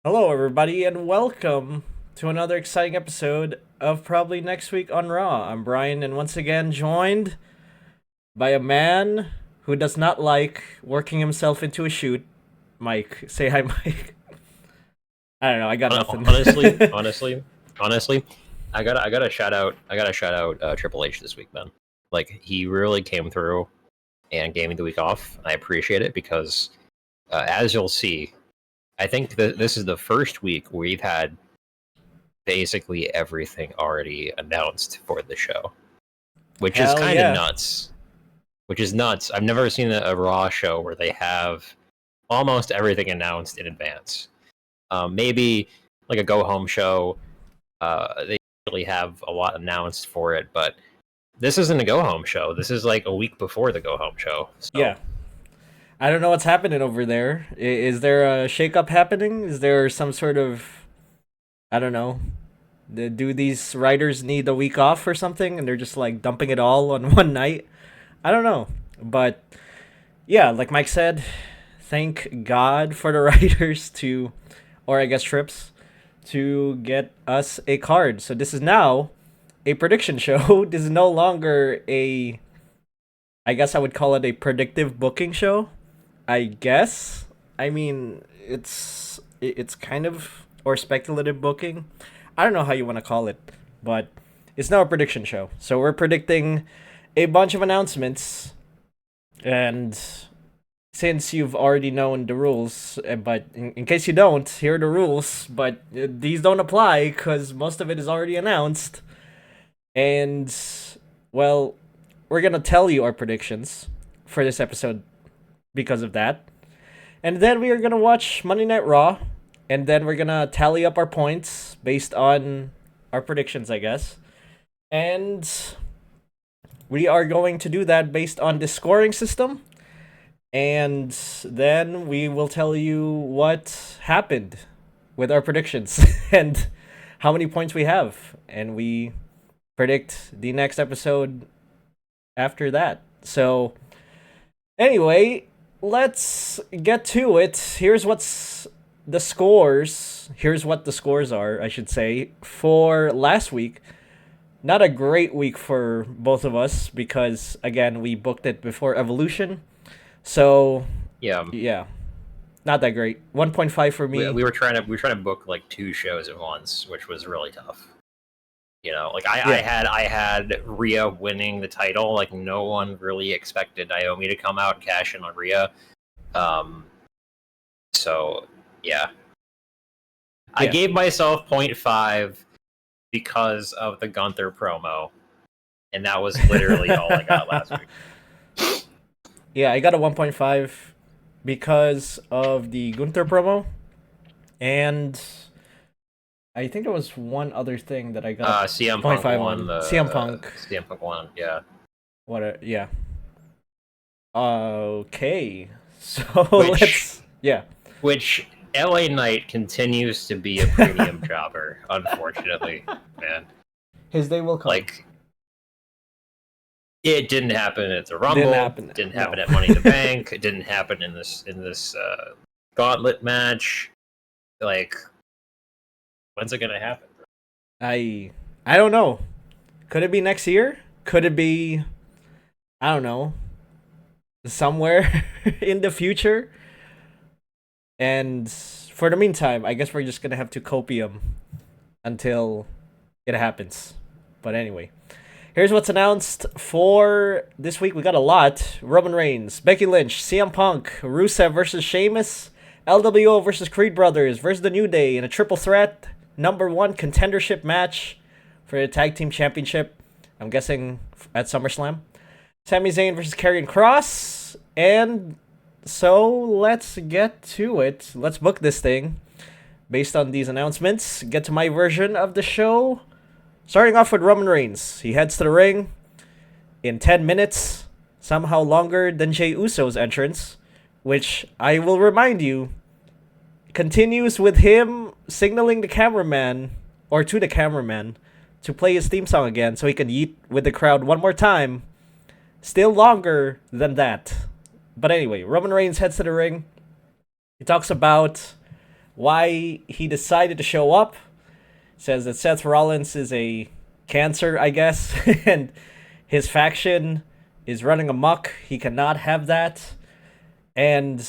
Hello, everybody, and welcome to another exciting episode of Probably Next Week on Raw. I'm Bryon, and once again joined by a man who does not like working himself into a shoot. Mike, say hi, Mike. I don't know. I got nothing. Honestly, I gotta shout out. Triple H this week, man. Like he really came through and gave me the week off. I appreciate it because, as you'll see, I think that this is the first week where we've had basically everything already announced for the show, which is Hell kind of yeah. nuts. Which is nuts. I've never seen a Raw show where they have almost everything announced in advance. Maybe like a go home show. They usually have a lot announced for it, but this isn't a go home show. This is like a week before the go home show. So Yeah. I don't know what's happening over there. Is there a shakeup happening? Is there some sort of, I don't know, do these writers need a week off or something and they're just like dumping it all on one night? I don't know. But yeah, like Mike said, thank God for the writers to, or I guess Trips, to get us a card. So this is now a prediction show. This is no longer a, I guess I would call it a predictive booking show. I guess. I mean, it's kind of or speculative booking. I don't know how you want to call it, but it's now a prediction show. So we're predicting a bunch of announcements, and since you've already known the rules, but in case you don't, here are the rules. But these don't apply because most of it is already announced, and well, we're gonna tell you our predictions for this episode because of that. And then we are gonna watch Monday Night Raw, and then we're gonna tally up our points based on our predictions, I guess. And we are going to do that based on the scoring system, and then we will tell you what happened with our predictions and how many points we have, and we predict the next episode after that. So, anyway, let's get to it. Here's what's the scores. Here's what the scores are, I should say, for last week. Not a great week for both of us because again, we booked it before Evolution. So, yeah, yeah. Not that great. 1.5 for me. we were trying to book like two shows at once, which was really tough. You know, like Yeah. I had Rhea winning the title. Like no one really expected Naomi to come out and cash in on Rhea. So yeah, I Yeah. gave myself 0.5 because of the Gunther promo, and that was literally all I got last week. Yeah, I got a 1.5 because of the Gunther promo, and I think there was one other thing that I got a CM point Punk 5 won on. the CM Punk. CM Punk won, yeah. Yeah. Okay. So Which let's. Yeah. which LA Knight continues to be a premium jobber, unfortunately, man. His day will come. Like it didn't happen at the Rumble. Didn't happen. Didn't No. happen at Money in the Bank. It didn't happen in this gauntlet match. Like, when's it gonna happen? I don't know. Could it be next year? Could it be, I don't know, somewhere in the future? And for the meantime, I guess we're just gonna have to copium until it happens. But anyway, here's what's announced for this week. We got a lot. Roman Reigns, Becky Lynch, CM Punk, Rusev versus Sheamus, LWO versus Creed Brothers versus The New Day in a triple threat #1 contendership match for the Tag Team Championship. I'm guessing at SummerSlam. Sami Zayn versus Karrion Kross. And so let's get to it. Let's book this thing based on these announcements. Get to my version of the show. Starting off with Roman Reigns. He heads to the ring in 10 minutes, somehow longer than Jey Uso's entrance, which I will remind you continues with him signaling the cameraman, or to the cameraman, to play his theme song again so he can yeet with the crowd one more time. Still longer than that. But anyway, Roman Reigns heads to the ring. He talks about why he decided to show up. Says that Seth Rollins is a cancer, I guess, and his faction is running amok. He cannot have that. And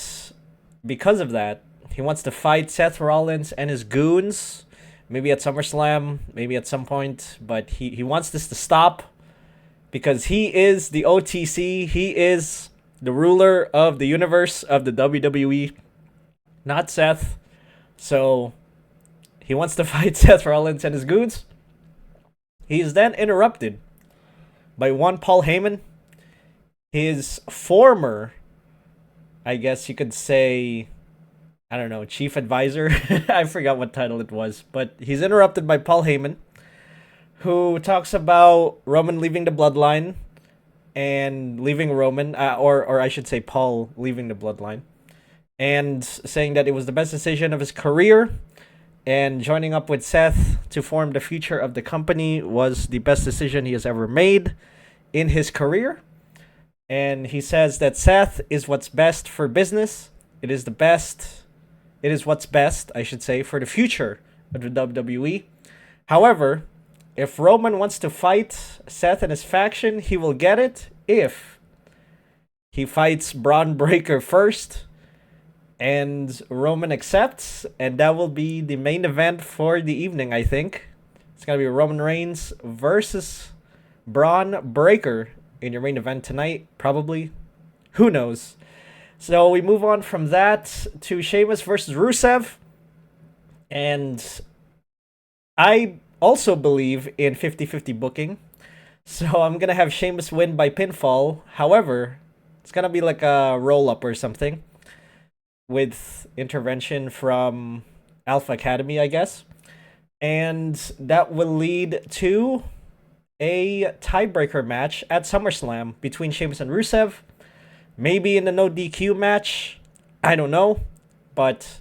because of that, he wants to fight Seth Rollins and his goons. Maybe at SummerSlam, maybe at some point. But he wants this to stop because he is the OTC. He is the ruler of the universe of the WWE, not Seth. So he wants to fight Seth Rollins and his goons. He is then interrupted by one Paul Heyman, his former, I guess you could say, I don't know, chief advisor. I forgot what title it was. But he's interrupted by Paul Heyman, who talks about Roman leaving the bloodline and leaving Roman, or I should say Paul leaving the bloodline, and saying that it was the best decision of his career, and joining up with Seth to form the future of the company was the best decision he has ever made in his career. And he says that Seth is what's best for business. It is what's best, I should say, for the future of the WWE. However, if Roman wants to fight Seth and his faction, he will get it if he fights Braun Breaker first and Roman accepts, and that will be the main event for the evening, I think. It's going to be Roman Reigns versus Braun Breaker in your main event tonight, probably. Who knows? So we move on from that to Sheamus versus Rusev. And I also believe in 50-50 booking. So I'm going to have Sheamus win by pinfall. However, it's going to be like a roll-up or something, with intervention from Alpha Academy, I guess. And that will lead to a tiebreaker match at SummerSlam between Sheamus and Rusev. Maybe in the no DQ match. I don't know. But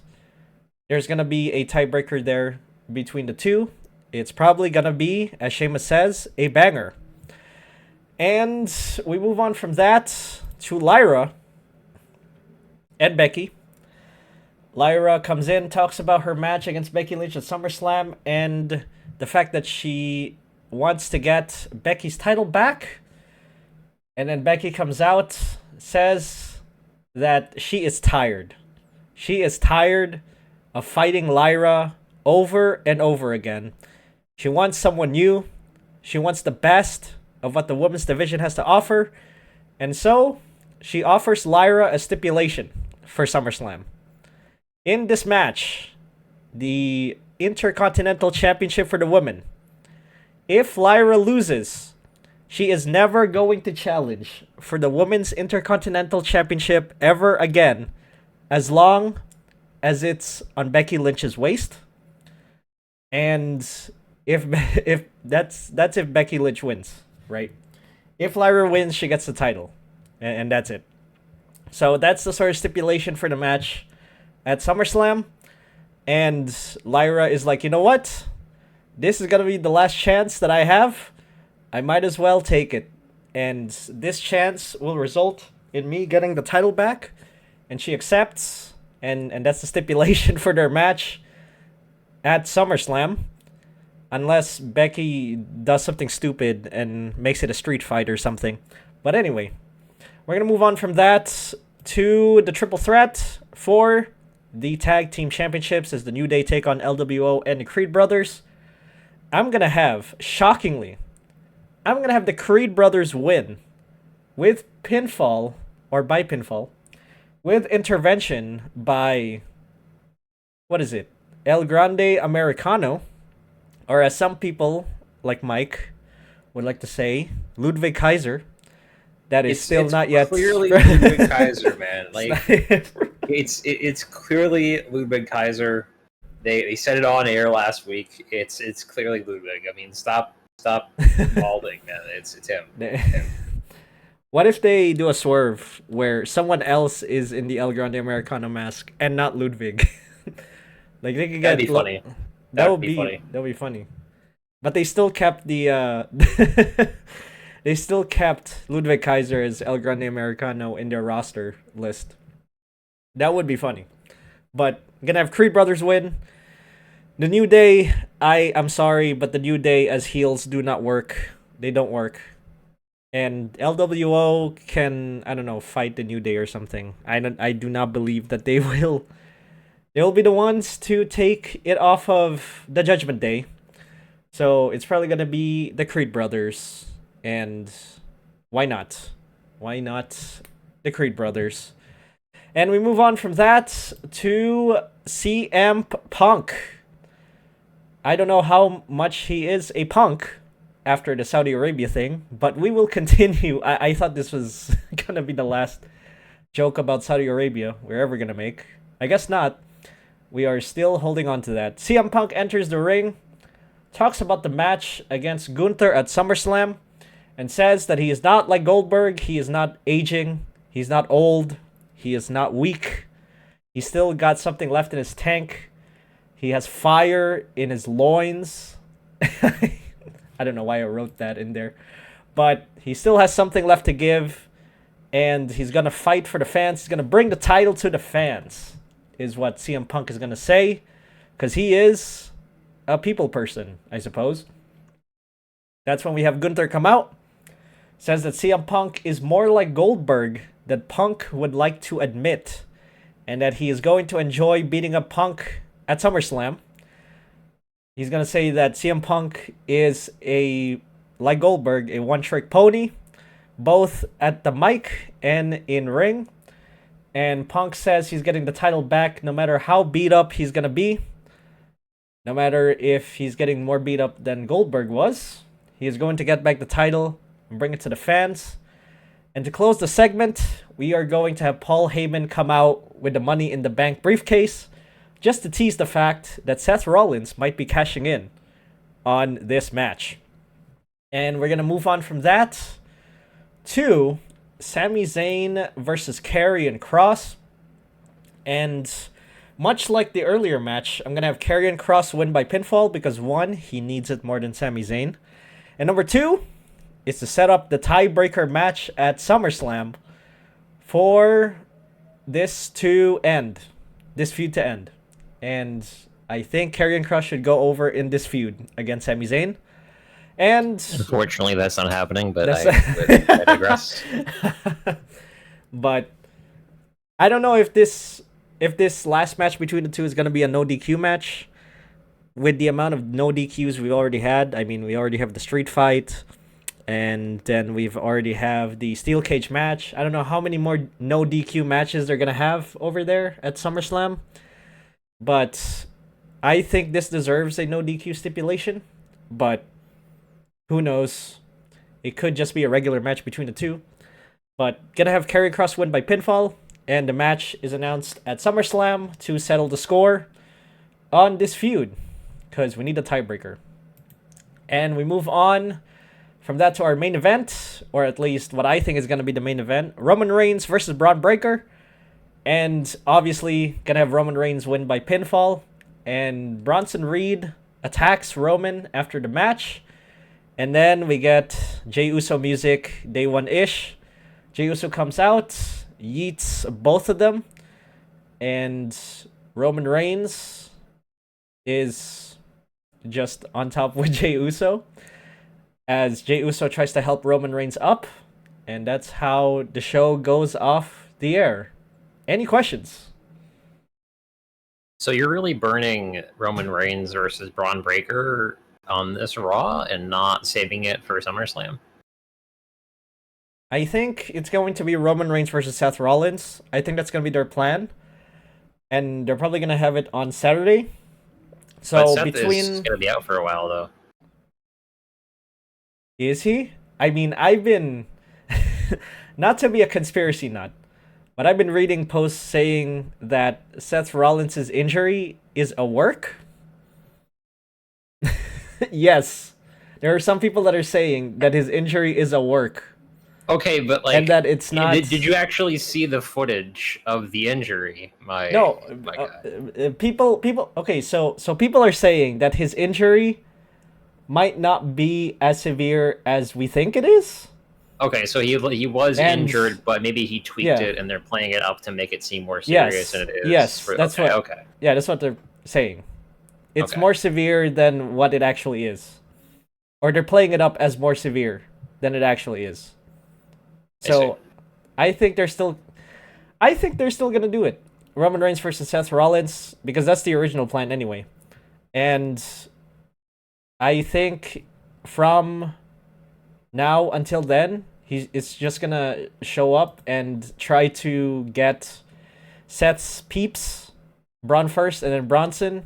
there's going to be a tiebreaker there between the two. It's probably going to be, as Sheamus says, a banger. And we move on from that to Lyra and Becky. Lyra comes in, talks about her match against Becky Lynch at SummerSlam and the fact that she wants to get Becky's title back. And then Becky comes out, says that she is tired. She is tired of fighting Lyra over and over again. She wants someone new. She wants the best of what the women's division has to offer. And so she offers Lyra a stipulation for SummerSlam. In this match, the Intercontinental Championship for the women, if Lyra loses, she is never going to challenge for the Women's Intercontinental Championship ever again, as long as it's on Becky Lynch's waist. And if that's if Becky Lynch wins, right? If Lyra wins, she gets the title, and that's it. So that's the sort of stipulation for the match at SummerSlam. And Lyra is like, you know what? This is going to be the last chance that I have. I might as well take it. And this chance will result in me getting the title back. And she accepts. And that's the stipulation for their match at SummerSlam. Unless Becky does something stupid and makes it a street fight or something. But anyway, we're going to move on from that to the triple threat for the Tag Team Championships as the New Day take on LWO and the Creed Brothers. Shockingly, I'm going to have the Creed Brothers win with pinfall, or by pinfall, with intervention by, what is it? El Grande Americano, or as some people, like Mike, would like to say, Ludwig Kaiser. That is still not yet. Clearly Ludwig Kaiser, man. Like it's clearly Ludwig Kaiser. They said it on air last week. It's clearly Ludwig. I mean, stop balding, man. It's him. What if they do a swerve where someone else is in the El Grande Americano mask and not Ludwig? Like they could get. That'd be funny. That would be funny. That would be funny. But they still kept the. They still kept Ludwig Kaiser as El Grande Americano in their roster list. That would be funny. But We're gonna have Creed Brothers win. The New Day, I'm sorry, but the New Day as heels do not work. They don't work. And LWO can, I don't know, fight the New Day or something. I do not believe that they will. They will be the ones to take it off of the Judgment Day. So it's probably gonna be the Creed Brothers. And why not? Why not the Creed Brothers? And we move on from that to CM Punk. I don't know how much he is a punk after the Saudi Arabia thing, but we will continue. I thought this was gonna be the last joke about Saudi Arabia we're ever gonna make. I guess not. We are still holding on to that. CM Punk enters the ring, talks about the match against Gunther at SummerSlam, and says that he is not like Goldberg. He is not aging. He's not old. He is not weak. He's still got something left in his tank. He has fire in his loins. I don't know why I wrote that in there. But he still has something left to give. And he's going to fight for the fans. He's going to bring the title to the fans, is what CM Punk is going to say. Because he is a people person, I suppose. That's when we have Gunther come out. Says that CM Punk is more like Goldberg than Punk would like to admit. And that he is going to enjoy beating up Punk at SummerSlam. He's going to say that CM Punk is like Goldberg, a one-trick pony, both at the mic and in ring. And Punk says he's getting the title back no matter how beat up he's going to be. No matter if he's getting more beat up than Goldberg was. He is going to get back the title and bring it to the fans. And to close the segment, we are going to have Paul Heyman come out with the Money in the Bank briefcase, just to tease the fact that Seth Rollins might be cashing in on this match. And we're going to move on from that to Sami Zayn versus Karrion Kross. And much like the earlier match, I'm going to have Karrion Kross win by pinfall because, one, he needs it more than Sami Zayn. And number two is to set up the tiebreaker match at SummerSlam for this to end. This feud to end. And I think Karrion Kross should go over in this feud against Sami Zayn. And unfortunately, that's not happening, but I digress. But I don't know if this last match between the two is going to be a no DQ match. With the amount of no DQs we've already had. I mean, we already have the street fight. And then we've already have the steel cage match. I don't know how many more no DQ matches they're going to have over there at SummerSlam. But I think this deserves a no DQ stipulation. But who knows? It could just be a regular match between the two. But gonna have Karrion Kross win by pinfall. And the match is announced at SummerSlam to settle the score on this feud. Because we need a tiebreaker. And we move on from that to our main event. Or at least what I think is going to be the main event. Roman Reigns versus Braun Breaker. And obviously, gonna have Roman Reigns win by pinfall. And Bronson Reed attacks Roman after the match. And then we get Jey Uso music, day one-ish. Jey Uso comes out, yeets both of them. And Roman Reigns is just on top with Jey Uso. As Jey Uso tries to help Roman Reigns up. And that's how the show goes off the air. Any questions? So you're really burning Roman Reigns versus Braun Breaker on this Raw and not saving it for SummerSlam? I think it's going to be Roman Reigns versus Seth Rollins. I think that's going to be their plan. And they're probably going to have it on Saturday. So but Seth between is going to be out for a while, though. Is he? I mean, I've been not to be a conspiracy nut, but I've been reading posts saying that Seth Rollins' injury is a work. Yes. There are some people that are saying that his injury is a work. Okay, but like, and that it's not. Did you actually see the footage of the injury? My guy. People. Okay, so people are saying that his injury might not be as severe as we think it is. Okay, so he was And injured, but maybe he tweaked yeah, it, and they're playing it up to make it seem more serious than yes, it is. yes, For that's okay, what. okay, Yeah, that's what they're saying. It's okay. more severe than what it actually is, or they're playing it up as more severe than it actually is. I see. So, I think they're still. I think they're still gonna do it. Roman Reigns versus Seth Rollins because that's the original plan anyway, and I think from now until then, it's just gonna show up and try to get Seth's peeps, Braun first, and then Bronson,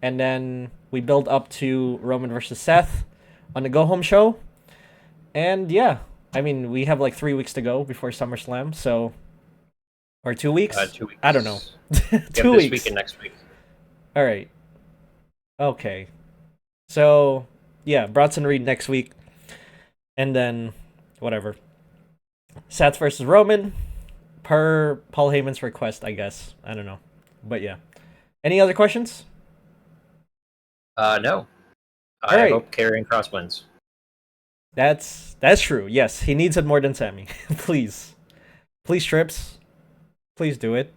and then we build up to Roman versus Seth on the go home show. And yeah, I mean we have like 3 weeks to go before SummerSlam, so or 2 weeks. 2 weeks. I don't know. We have Two this week weeks. and next week. All right. Okay. So yeah, Bronson Reed next week, and then whatever. Seth versus Roman, per Paul Heyman's request, I guess. I don't know, but yeah. Any other questions? No. All I right, hope Karrion Cross wins. that's true. Yes, he needs it more than Sammy. Please, please, Trips, please do it.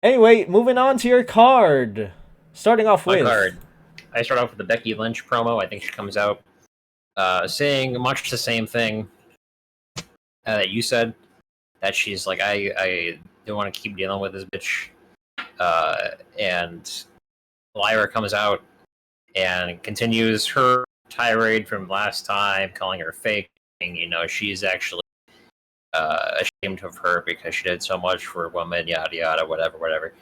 Anyway, moving on to your card. Starting off My with card. I start off with the Becky Lynch promo. I think she comes out saying much the same thing that you said. That she's like, I don't want to keep dealing with this bitch. And Lyra comes out and continues her tirade from last time, calling her fake. You know, she's actually ashamed of her because she did so much for women, yada yada, whatever, whatever.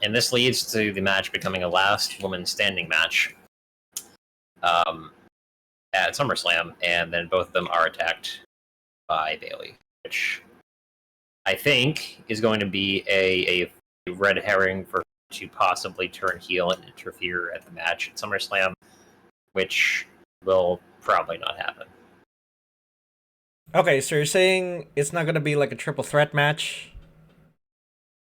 And this leads to the match becoming a last woman standing match at SummerSlam, and then both of them are attacked by Bayley, which I think is going to be a red herring for her to possibly turn heel and interfere at the match at SummerSlam, which will probably not happen. okay, so you're saying it's not gonna be like a triple threat match,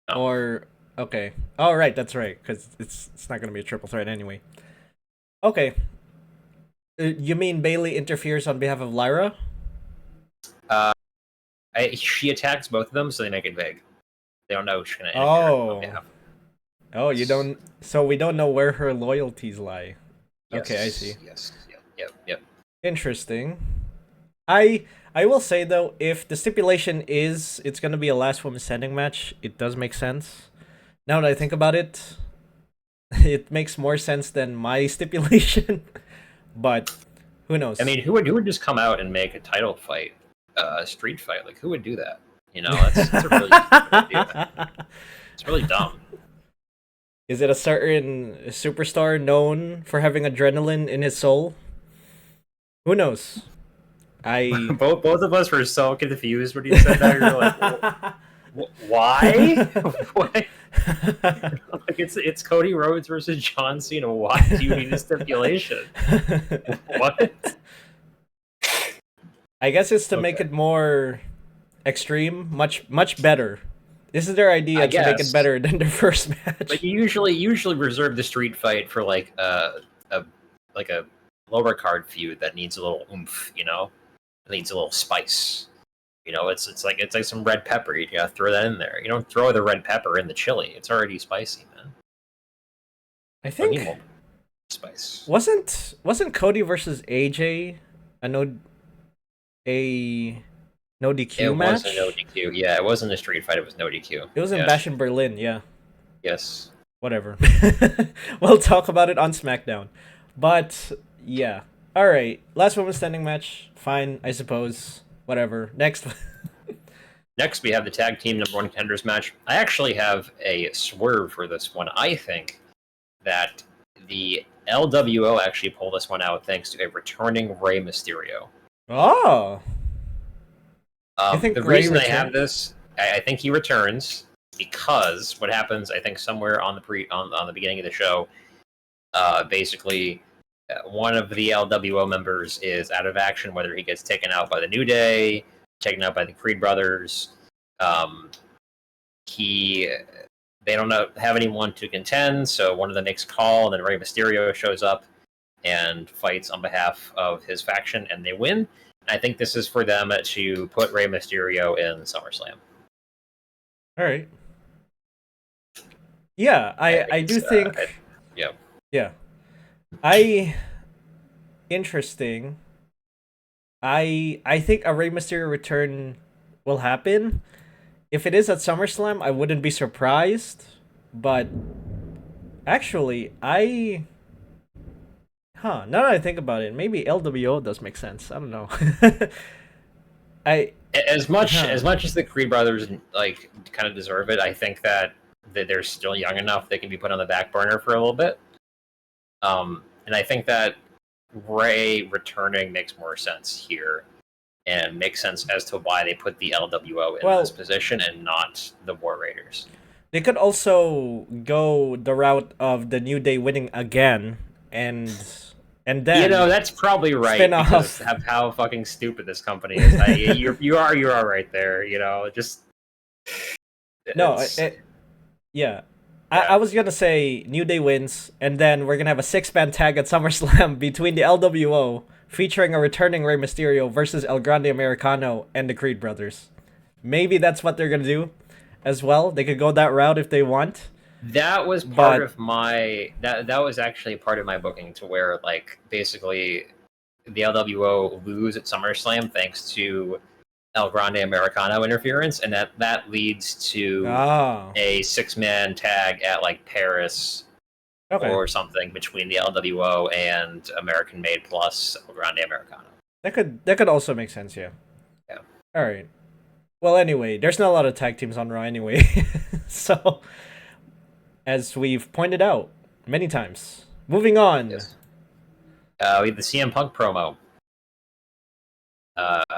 No. or okay, all right, that's right, because it's not gonna be a triple threat anyway. Okay, you mean Bailey interferes on behalf of Lyra? She attacks both of them, so they make it vague. They don't know she's going to interfere on Oh, behalf. oh, you don't. So we don't know where her loyalties lie. Yes, Okay, I see. Yes. Yep. Interesting. I will say though, if the stipulation is it's gonna be a last woman standing match, it does make sense. Now that I think about it, it makes more sense than my stipulation. But who knows? I mean, who would just come out and make a title fight, a street fight? Like, who would do that? You know, that's a really stupid idea. It's really dumb. Is it a certain superstar known for having adrenaline in his soul? Who knows? I both of us were so confused when you said that. You're like, why? Why? Like it's Cody Rhodes versus John Cena. Why do you need a stipulation? What? I guess it's to make Okay. it more extreme, much better. This is their idea I to make it guess. better than the first match. But you usually reserve the street fight for like a lower card feud that needs a little oomph, you know, it needs a little spice. You know, it's like some red pepper. You gotta throw that in there. You don't throw the red pepper in the chili. It's already spicy, man. I Don't need think more spice. wasn't Cody versus AJ a a no DQ It match? was a no DQ. Yeah, it wasn't a street fight. It was no DQ. It was in Yes. Bash in Berlin, yeah. Yes. Whatever. We'll talk about it on SmackDown. But yeah. All right. Last woman standing match. Fine, I suppose. Whatever. Next. Next, we have the tag team number one contenders match. I actually have a swerve for this one. I think that the LWO actually pulled this one out thanks to a returning Rey Mysterio. Oh. You think The Rey reason I returned? have this, I think he returns because what happens, I think, somewhere on the beginning of the show, basically, one of the LWO members is out of action, whether he gets taken out by the New Day, taken out by the Creed brothers. They don't have anyone to contend, so one of them makes a call, and then Rey Mysterio shows up and fights on behalf of his faction, and they win. I think this is for them to put Rey Mysterio in SummerSlam. All right. Yeah, I do think. Yeah. Yeah, I interesting. I think a Rey Mysterio return will happen. If it is at SummerSlam, I wouldn't be surprised. But actually, now that I think about it, maybe LWO does make sense. I don't know. I As much as the Creed brothers like kind of deserve it, I think that they're still young enough they can be put on the back burner for a little bit. And I think that Ray returning makes more sense here, and makes sense as to why they put the LWO in this position and not the War Raiders. They could also go the route of the New Day winning again, and then that's probably right because of how fucking stupid this company is. You are right there. Just yeah. I was gonna say New Day wins, and then we're gonna have a 6-man tag at SummerSlam between the LWO, featuring a returning Rey Mysterio versus El Grande Americano and the Creed brothers. Maybe that's what they're gonna do, as well. They could go that route if they want. That was part of my that was actually part of my booking, to where like basically the LWO lose at SummerSlam thanks to El Grande Americano interference, and that leads to a 6-man tag at like Paris or something between the LWO and American Made plus El Grande Americano. That could also make sense, yeah. Yeah. All right. Well, anyway, there's not a lot of tag teams on Raw anyway, so as we've pointed out many times. Moving on. Yes. We have the CM Punk promo.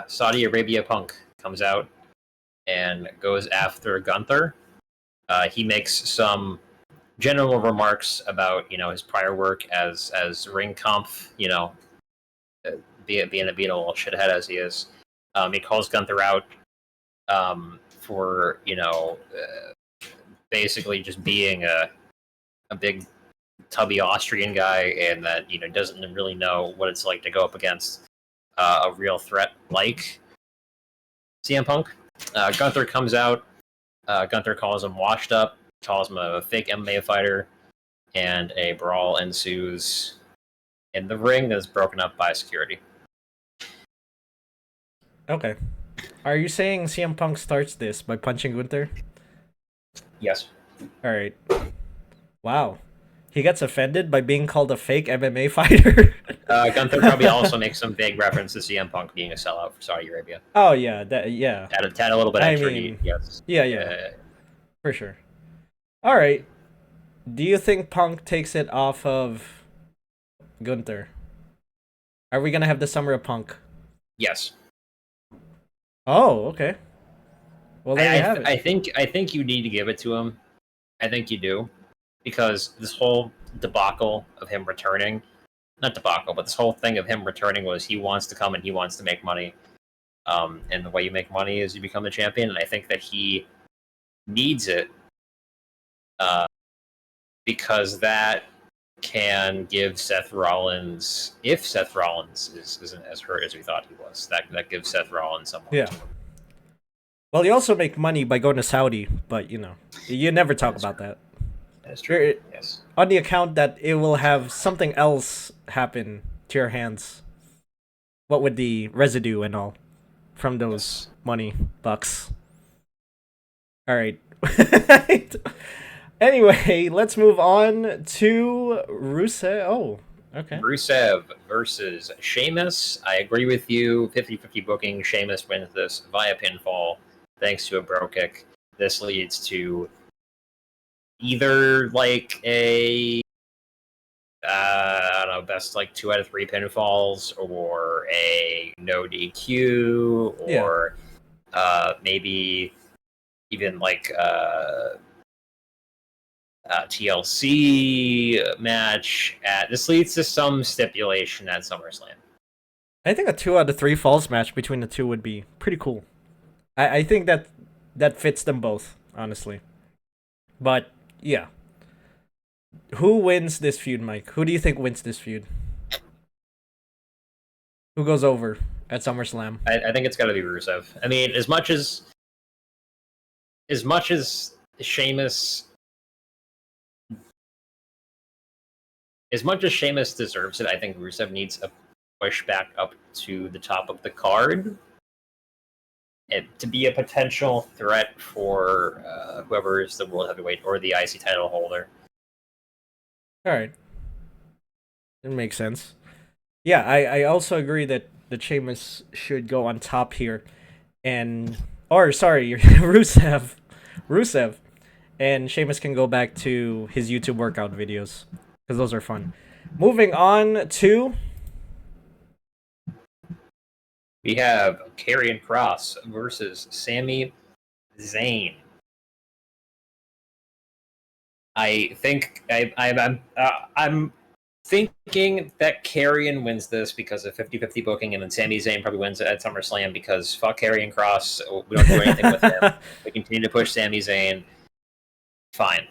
Saudi Arabia Punk comes out and goes after Gunther. He makes some general remarks about his prior work as ring conf, being a little shithead as he is. He calls Gunther out for basically just being a big tubby Austrian guy, and that doesn't really know what it's like to go up against a real threat like CM Punk. Gunther comes out. Gunther calls him washed up, calls him a fake MMA fighter, and a brawl ensues in the ring that is broken up by security. Okay. Are you saying CM Punk starts this by punching Gunther? Yes. All right. Wow. He gets offended by being called a fake MMA fighter. Gunther probably also makes some vague reference to CM Punk being a sellout for Saudi Arabia. Oh yeah, yeah. Add a little bit extra heat. Yes. Yeah. For sure. All right. Do you think Punk takes it off of Gunther? Are we gonna have the Summer of Punk? Yes. Oh, okay. Well, there you have it. I think you need to give it to him. I think you do, because this whole debacle of him returning, not debacle, but this whole thing of him returning was he wants to come and he wants to make money. And the way you make money is you become the champion, and I think that he needs it because that can give Seth Rollins, if Seth Rollins isn't as hurt as we thought he was, that gives Seth Rollins some more. Yeah. Well, you also make money by going to Saudi, but you never talk about that. That's true. Yes. On the account that it will have something else happen to your hands. What would the residue and all from those money bucks? All right. Anyway, let's move on to Rusev. Oh, okay. Rusev versus Sheamus. I agree with you. 50-50 booking. Sheamus wins this via pinfall thanks to a bro kick. This leads to either like a I don't know, best like 2 out of 3 pinfalls, or a no DQ, or maybe even like TLC match. This leads to some stipulation at SummerSlam. I think a 2 out of 3 falls match between the two would be pretty cool. I think that fits them both, honestly. But yeah, who wins this feud, Mike? Who do you think wins this feud? Who goes over at SummerSlam? I think it's got to be Rusev. I mean, as much as Sheamus, as much as Sheamus deserves it, I think Rusev needs a push back up to the top of the card to be a potential threat for whoever is the world heavyweight or the IC title holder. All right, it makes sense. Yeah, I also agree that the Sheamus should go on top here, and or sorry, Rusev, and Sheamus can go back to his YouTube workout videos because those are fun. Moving on to We have Karrion Kross versus Sami Zayn. I think I'm thinking that Karrion wins this because of 50-50 booking, and then Sami Zayn probably wins it at SummerSlam because fuck Karrion Kross. We don't do anything with him. We continue to push Sami Zayn. Fine.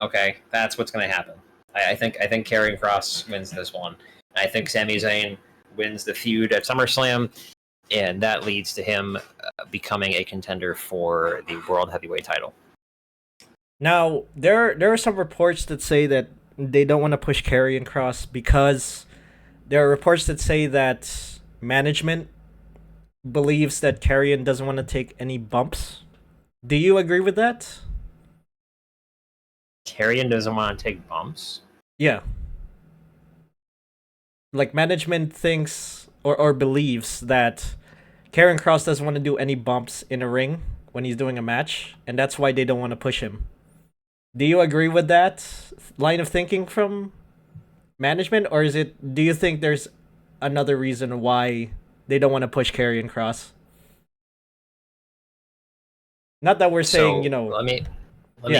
Okay, that's what's going to happen. I think Karrion Kross wins this one. I think Sami Zayn wins the feud at SummerSlam, and that leads to him becoming a contender for the World Heavyweight title. Now, there are some reports that say that they don't want to push Karrion Kross because there are reports that say that management believes that Karrion doesn't want to take any bumps. Do you agree with that? Karrion doesn't want to take bumps. Yeah. Like management thinks or believes that Karrion Kross doesn't want to do any bumps in a ring when he's doing a match, and that's why they don't want to push him. Do you agree with that line of thinking from management, or do you think there's another reason why they don't want to push Karrion Kross? Not that we're saying, Let me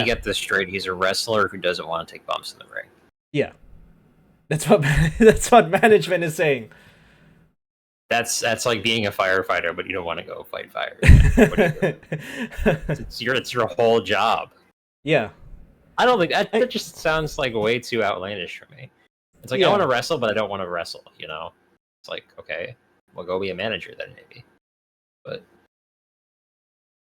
get this straight. He's a wrestler who doesn't want to take bumps in the ring. Yeah. That's what management is saying. That's like being a firefighter, but you don't want to go fight fire. What do you do? It's your whole job. Yeah. I don't think that just sounds like way too outlandish for me. It's like I want to wrestle, but I don't want to wrestle. It's like, okay, well, go be a manager then, maybe. But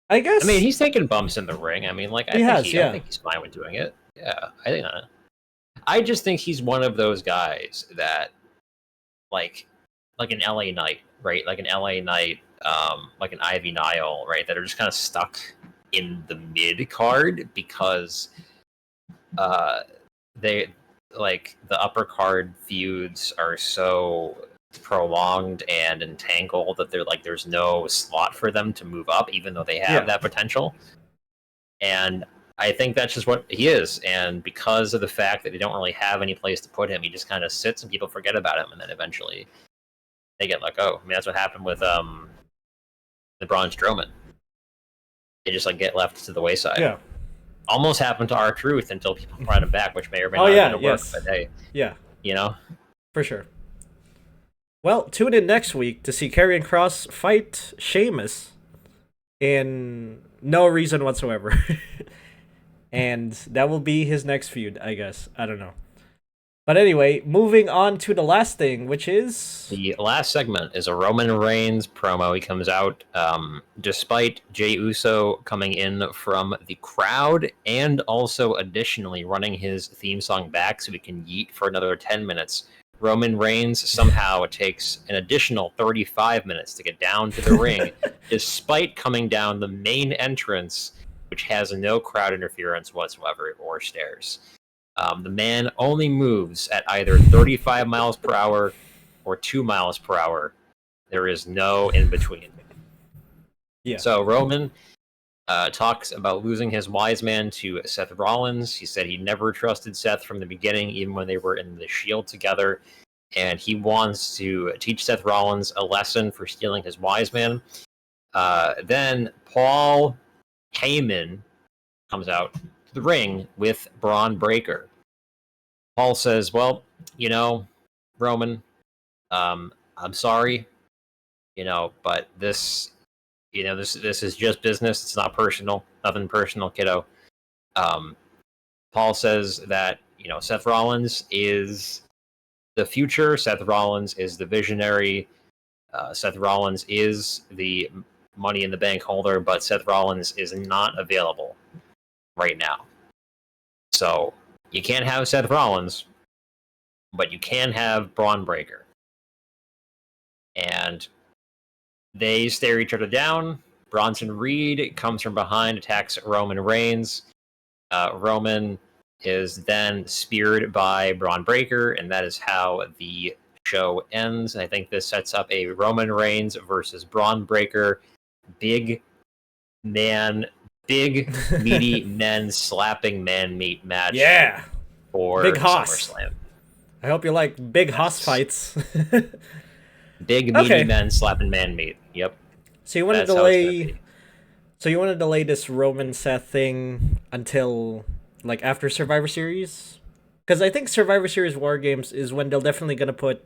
I guess. I mean, he's taking bumps in the ring. I mean, like I think he's fine with doing it. Yeah, I think not. I just think he's one of those guys that, like an LA Knight, right? Like an LA Knight, like an Ivy Nile, right? That are just kind of stuck in the mid card because they like the upper card feuds are so prolonged and entangled that there's no slot for them to move up, even though they have that potential. And I think that's just what he is. And because of the fact that they don't really have any place to put him, he just kind of sits and people forget about him, and then eventually they get let go. I mean, that's what happened with the Braun Strowman. They just get left to the wayside. Yeah. Almost happened to R-Truth until people brought him back, which may or may not have been a work. But hey, for sure. Well, tune in next week to see Karrion Kross fight Sheamus in no reason whatsoever. And that will be his next feud, I guess. I don't know. But anyway, moving on to the last thing, which is... The last segment is a Roman Reigns promo. He comes out despite Jey Uso coming in from the crowd and also additionally running his theme song back so we can yeet for another 10 minutes. Roman Reigns somehow takes an additional 35 minutes to get down to the ring, despite coming down the main entrance, which has no crowd interference whatsoever or stairs. The man only moves at either 35 miles per hour or 2 miles per hour. There is no in between. Yeah. So Roman talks about losing his wise man to Seth Rollins. He said he never trusted Seth from the beginning, even when they were in the Shield together. And he wants to teach Seth Rollins a lesson for stealing his wise man. Then Paul Heyman comes out to the ring with Braun Breaker. Paul says, well, Roman, I'm sorry, but this is just business. It's not personal. Nothing personal, kiddo. Paul says that, Seth Rollins is the future. Seth Rollins is the visionary. Seth Rollins is the Money in the Bank holder, but Seth Rollins is not available right now. So you can't have Seth Rollins, but you can have Braun Breaker. And they stare each other down. Bronson Reed comes from behind, attacks Roman Reigns. Roman is then speared by Braun Breaker, and that is how the show ends. I think this sets up a Roman Reigns versus Braun Breaker big meaty men slapping man meat match. Yeah, for big hoss. SummerSlam. I hope you like big hoss fights. Big meaty men slapping man meat. Yep. So you want to delay? So you want to delay this Roman Seth thing until like after Survivor Series? Because I think Survivor Series War Games is when they're definitely gonna put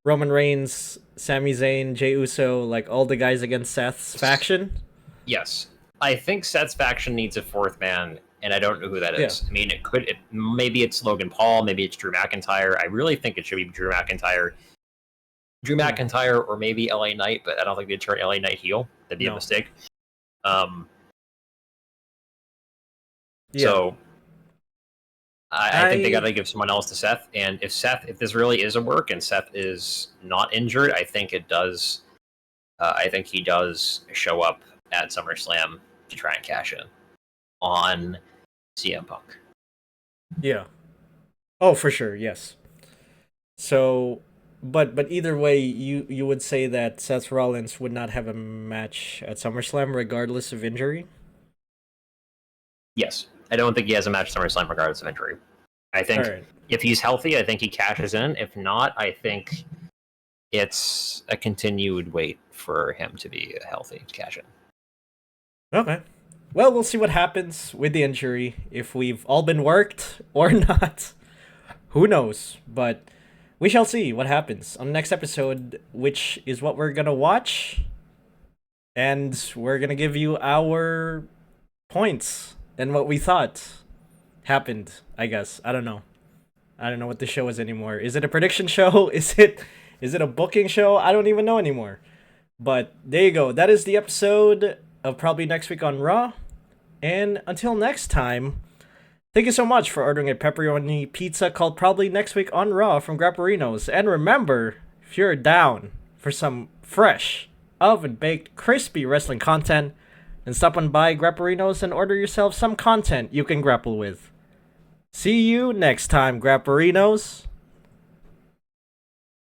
Roman Reigns, Sami Zayn, Jey Uso, like all the guys against Seth's faction. Yes, I think Seth's faction needs a fourth man, and I don't know who that is. Yeah. I mean, maybe it's Logan Paul, maybe it's Drew McIntyre. I really think it should be Drew McIntyre. Drew McIntyre or maybe LA Knight, but I don't think they'd turn LA Knight heel. That'd be a mistake. So I think they got to give someone else to Seth. And if this really is a work and Seth is not injured, I think it does. I think he does show up at SummerSlam to try and cash in on CM Punk. Yeah. Oh, for sure. Yes. So, but either way, you would say that Seth Rollins would not have a match at SummerSlam regardless of injury? Yes. I don't think he has a match at SummerSlam regardless of injury. I think if he's healthy, I think he cashes in. If not, I think it's a continued wait for him to be healthy to cash in. Okay. Well, we'll see what happens with the injury. If we've all been worked or not. Who knows? But we shall see what happens on the next episode, which is what we're going to watch. And we're going to give you our points and what we thought happened, I guess. I don't know. I don't know what the show is anymore. Is it a prediction show? Is it a booking show? I don't even know anymore. But there you go. That is the episode of Probably Next Week on Raw. And until next time, thank you so much for ordering a pepperoni pizza called Probably Next Week on Raw from Grapperinos. And remember, if you're down for some fresh, oven-baked, crispy wrestling content, then stop on by Grapperinos and order yourself some content you can grapple with. See you next time, Grapperinos.